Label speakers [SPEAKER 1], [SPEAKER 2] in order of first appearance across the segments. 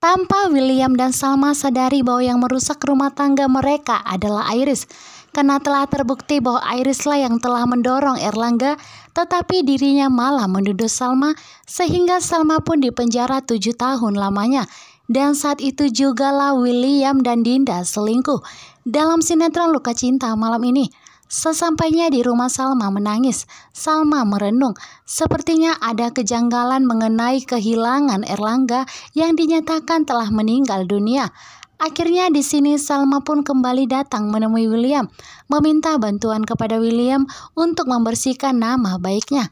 [SPEAKER 1] Tanpa William dan Salma sadari bahwa yang merusak rumah tangga mereka adalah Iris. Karena telah terbukti bahwa Iris lah yang telah mendorong Erlangga, tetapi dirinya malah menuduh Salma sehingga Salma pun dipenjara 7 tahun lamanya. Dan saat itu jugalah William dan Dinda selingkuh. Dalam sinetron Luka Cinta malam ini, sesampainya di rumah Salma menangis. Salma merenung. Sepertinya ada kejanggalan mengenai kehilangan Erlangga yang dinyatakan telah meninggal dunia. Akhirnya di sini Salma pun kembali datang menemui William, meminta bantuan kepada William untuk membersihkan nama baiknya.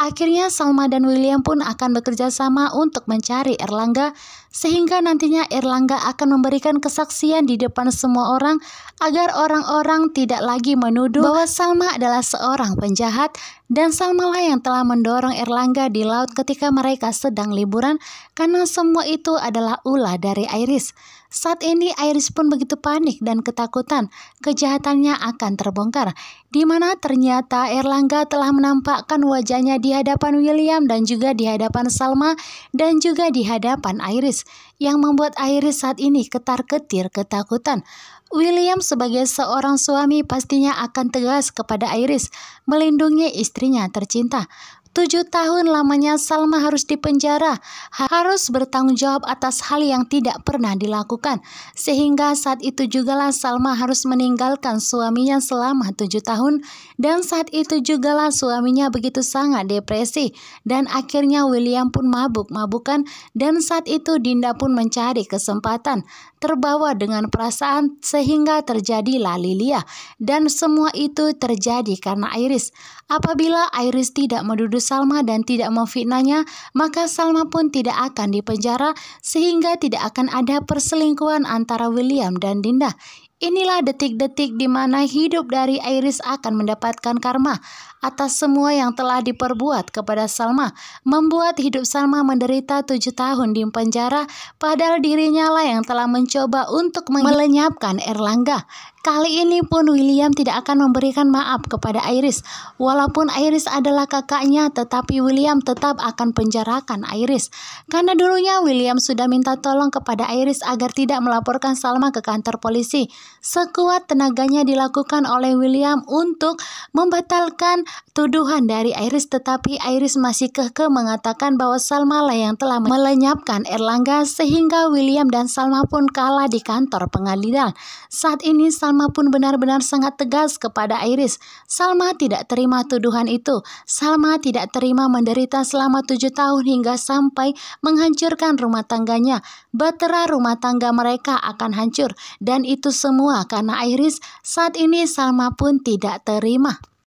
[SPEAKER 1] Akhirnya Salma dan William pun akan bekerja sama untuk mencari Erlangga, sehingga nantinya Erlangga akan memberikan kesaksian di depan semua orang agar orang-orang tidak lagi menuduh bahwa Salma adalah seorang penjahat dan Salma lah yang telah mendorong Erlangga di laut ketika mereka sedang liburan, karena semua itu adalah ulah dari Iris. Saat ini Iris pun begitu panik dan ketakutan kejahatannya akan terbongkar, di mana ternyata Erlangga telah menampakkan wajahnya di hadapan William dan juga di hadapan Salma dan juga di hadapan Iris, yang membuat Iris saat ini ketar-ketir ketakutan. William sebagai seorang suami pastinya akan tegas kepada Iris, melindungi istrinya tercinta. 7 tahun lamanya Salma harus dipenjara, harus bertanggung jawab atas hal yang tidak pernah dilakukan. Sehingga saat itu jugalah Salma harus meninggalkan suaminya selama 7 tahun. Dan saat itu jugalah suaminya begitu sangat depresi. Dan akhirnya William pun mabuk-mabukan. Dan saat itu Dinda pun mencari kesempatan, terbawa dengan perasaan sehingga terjadilah Lilia. Dan semua itu terjadi karena Iris. Apabila Iris tidak menuduh Salma dan tidak memfitnahnya, maka Salma pun tidak akan dipenjara sehingga tidak akan ada perselingkuhan antara William dan Dinda. Inilah detik-detik di mana hidup dari Iris akan mendapatkan karma atas semua yang telah diperbuat kepada Salma, membuat hidup Salma menderita 7 tahun di penjara, padahal dirinya lah yang telah mencoba untuk melenyapkan Erlangga. Kali ini pun William tidak akan memberikan maaf kepada Iris. Walaupun Iris adalah kakaknya, tetapi William tetap akan penjarakan Iris. Karena dulunya William sudah minta tolong kepada Iris agar tidak melaporkan Salma ke kantor polisi. Sekuat tenaganya dilakukan oleh William untuk membatalkan tuduhan dari Iris, tetapi Iris masih kekeh mengatakan bahwa Salma lah yang telah melenyapkan Erlangga, sehingga William dan Salma pun kalah di kantor pengadilan. Saat ini Salma pun benar-benar sangat tegas kepada Iris. Salma tidak terima tuduhan itu. Salma tidak terima menderita selama 7 tahun hingga sampai menghancurkan rumah tangganya. Bahtera rumah tangga mereka akan hancur, dan itu semua karena Iris. Saat ini Salma pun tidak terima.